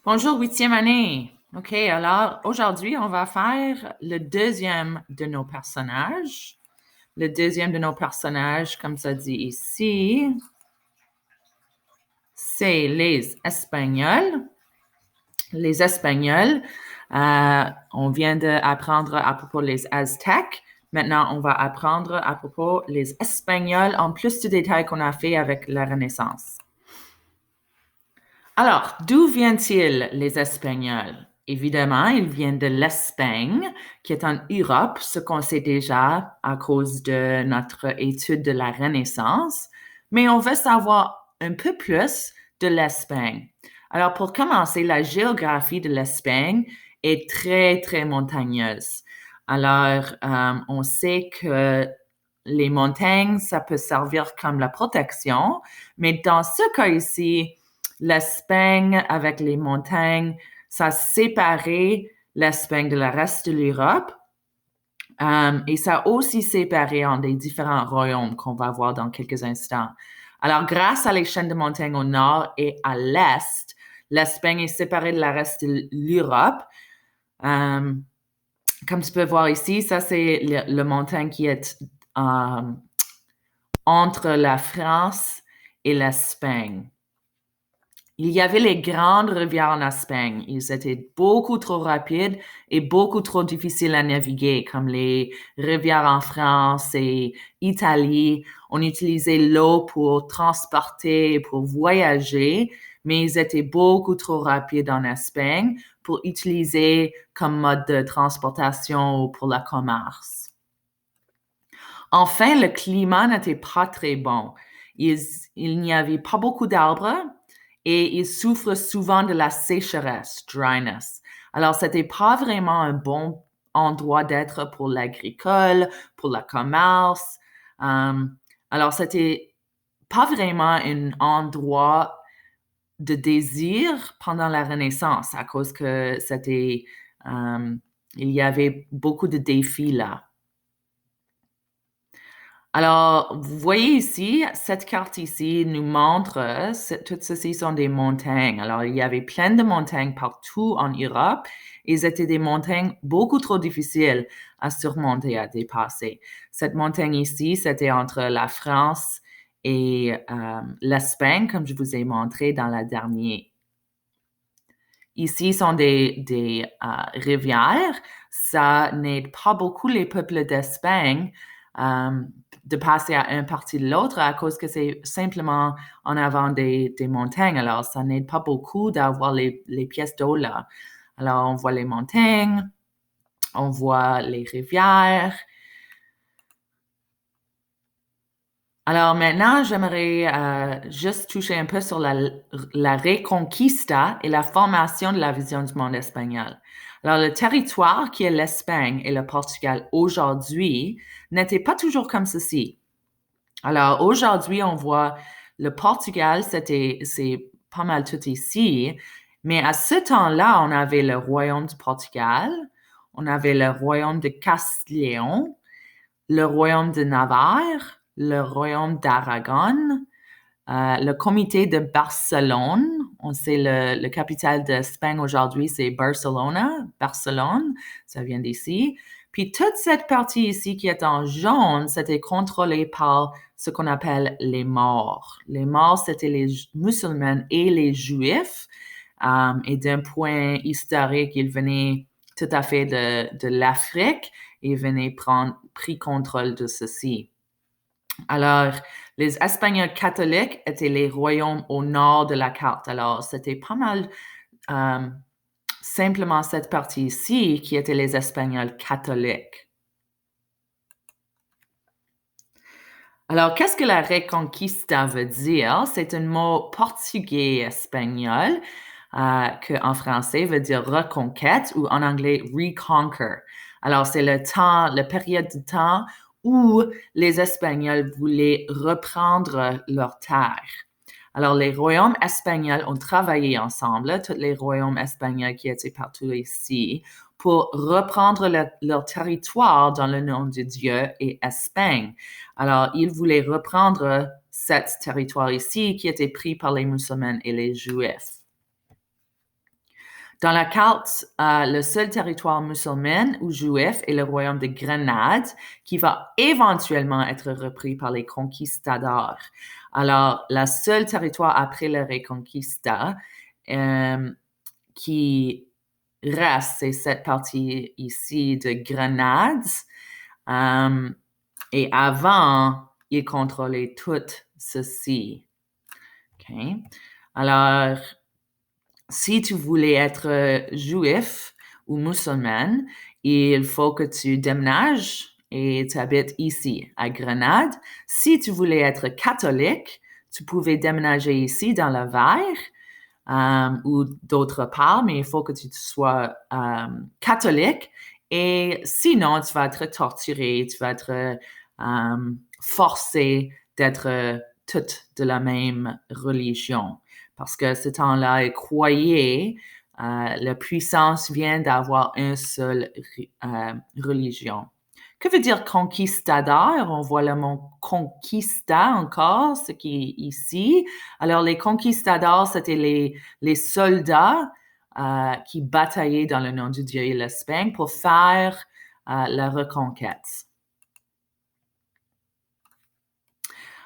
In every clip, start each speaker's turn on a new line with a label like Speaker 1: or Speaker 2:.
Speaker 1: Bonjour, huitième année. OK, alors aujourd'hui, on va faire le deuxième de nos personnages. Le deuxième de nos personnages, comme ça dit ici, c'est les Espagnols. Les Espagnols, on vient d'apprendre à propos des Aztèques. Maintenant, on va apprendre à propos des Espagnols en plus de détails qu'on a fait avec la Renaissance. Alors, d'où viennent-ils les Espagnols? Évidemment, ils viennent de l'Espagne, qui est en Europe, ce qu'on sait déjà à cause de notre étude de la Renaissance, mais on veut savoir un peu plus de l'Espagne. Alors, pour commencer, la géographie de l'Espagne est très, très montagneuse. Alors, on sait que les montagnes, ça peut servir comme la protection, mais dans ce cas ici, l'Espagne avec les montagnes, ça a séparé l'Espagne de la reste de l'Europe. Et ça a aussi séparé en des différents royaumes qu'on va voir dans quelques instants. Alors, grâce à les chaînes de montagnes au nord et à l'est, l'Espagne est séparée de la reste de l'Europe. Comme tu peux voir ici, ça c'est le montagne qui est entre la France et l'Espagne. Il y avait les grandes rivières en Espagne. Ils étaient beaucoup trop rapides et beaucoup trop difficiles à naviguer, comme les rivières en France et Italie. On utilisait l'eau pour transporter, pour voyager, mais ils étaient beaucoup trop rapides en Espagne pour utiliser comme mode de transportation ou pour le commerce. Enfin, le climat n'était pas très bon. Il n'y avait pas beaucoup d'arbres et ils souffrent souvent de la sécheresse, dryness. Alors, c'était pas vraiment un bon endroit d'être pour l'agricole, pour le commerce. Alors, c'était pas vraiment un endroit de désir pendant la Renaissance à cause que il y avait beaucoup de défis là. Alors, vous voyez ici, cette carte ici nous montre, toutes ceci sont des montagnes. Alors, il y avait plein de montagnes partout en Europe. Ils étaient des montagnes beaucoup trop difficiles à surmonter, à dépasser. Cette montagne ici, c'était entre la France et l'Espagne, comme je vous ai montré dans la dernière. Ici sont des rivières. Ça n'aide pas beaucoup les peuples d'Espagne de passer à un parti de l'autre à cause que c'est simplement en avant des montagnes. Alors, ça n'aide pas beaucoup d'avoir les pièces d'eau là. Alors, on voit les montagnes, on voit les rivières. Alors maintenant, j'aimerais juste toucher un peu sur la Reconquista et la formation de la vision du monde espagnol. Alors, le territoire qui est l'Espagne et le Portugal aujourd'hui n'était pas toujours comme ceci. Alors, aujourd'hui, on voit le Portugal, c'est pas mal tout ici, mais à ce temps-là, on avait le royaume du Portugal, on avait le royaume de Castillon, le royaume de Navarre, le royaume d'Aragon, le comité de Barcelone. On sait le capitale d'Espagne aujourd'hui, c'est Barcelona, Barcelone, ça vient d'ici. Puis toute cette partie ici qui est en jaune, c'était contrôlé par ce qu'on appelle les Maures. Les Maures, c'était les musulmans et les Juifs. Et d'un point historique, ils venaient tout à fait de l'Afrique et venaient prendre pris contrôle de ceci. Alors, les Espagnols catholiques étaient les royaumes au nord de la carte. Alors, c'était pas mal simplement cette partie ici qui était les Espagnols catholiques. Alors, qu'est-ce que la Reconquista veut dire? C'est un mot portugais-espagnol que en français veut dire reconquête ou en anglais reconquer. Alors, c'est le temps, la période de temps où les Espagnols voulaient reprendre leur terre. Alors, les royaumes espagnols ont travaillé ensemble, tous les royaumes espagnols qui étaient partout ici, pour reprendre leur territoire dans le nom de Dieu et Espagne. Alors, ils voulaient reprendre cet territoire ici qui était pris par les musulmans et les juifs. Dans la carte, le seul territoire musulman ou juif est le royaume de Grenade, qui va éventuellement être repris par les conquistadors. Alors, le seul territoire après la Reconquista qui reste, c'est cette partie ici de Grenade. Et avant, il contrôlait tout ceci. OK? Alors, si tu voulais être juif ou musulman, il faut que tu déménages et tu habites ici, à Grenade. Si tu voulais être catholique, tu pouvais déménager ici dans le Var ou d'autre part, mais il faut que tu sois catholique. Et sinon, tu vas être torturé, tu vas être forcé d'être toutes de la même religion. Parce que ce temps-là, ils croyaient la puissance vient d'avoir une seule religion. Que veut dire conquistador? On voit le mot conquista encore, ce qui est ici. Alors, les conquistadors, c'était les soldats qui bataillaient dans le nom de Dieu et l'Espagne pour faire la reconquête.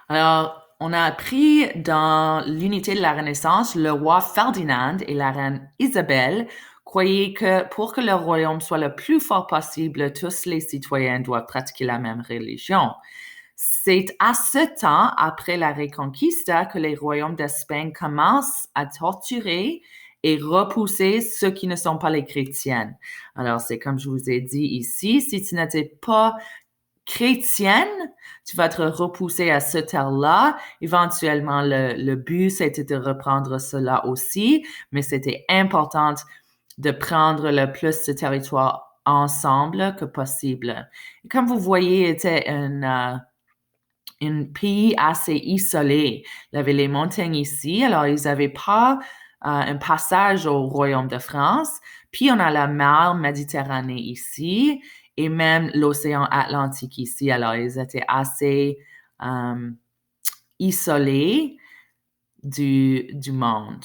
Speaker 1: Alors, on a appris dans l'unité de la Renaissance, le roi Ferdinand et la reine Isabelle croyaient que pour que le royaume soit le plus fort possible, tous les citoyens doivent pratiquer la même religion. C'est à ce temps, après la Reconquista, que les royaumes d'Espagne commencent à torturer et repousser ceux qui ne sont pas les chrétiens. Alors, c'est comme je vous ai dit ici, si tu n'étais pas chrétienne, tu vas être repoussé à ce terre-là. Éventuellement, le but, c'était de reprendre cela aussi, mais c'était important de prendre le plus de territoire ensemble que possible. Et comme vous voyez, c'était un pays assez isolé. Il y avait les montagnes ici, alors ils n'avaient pas un passage au royaume de France. Puis on a la mer Méditerranée ici et même l'océan Atlantique ici. Alors ils étaient assez isolés du monde.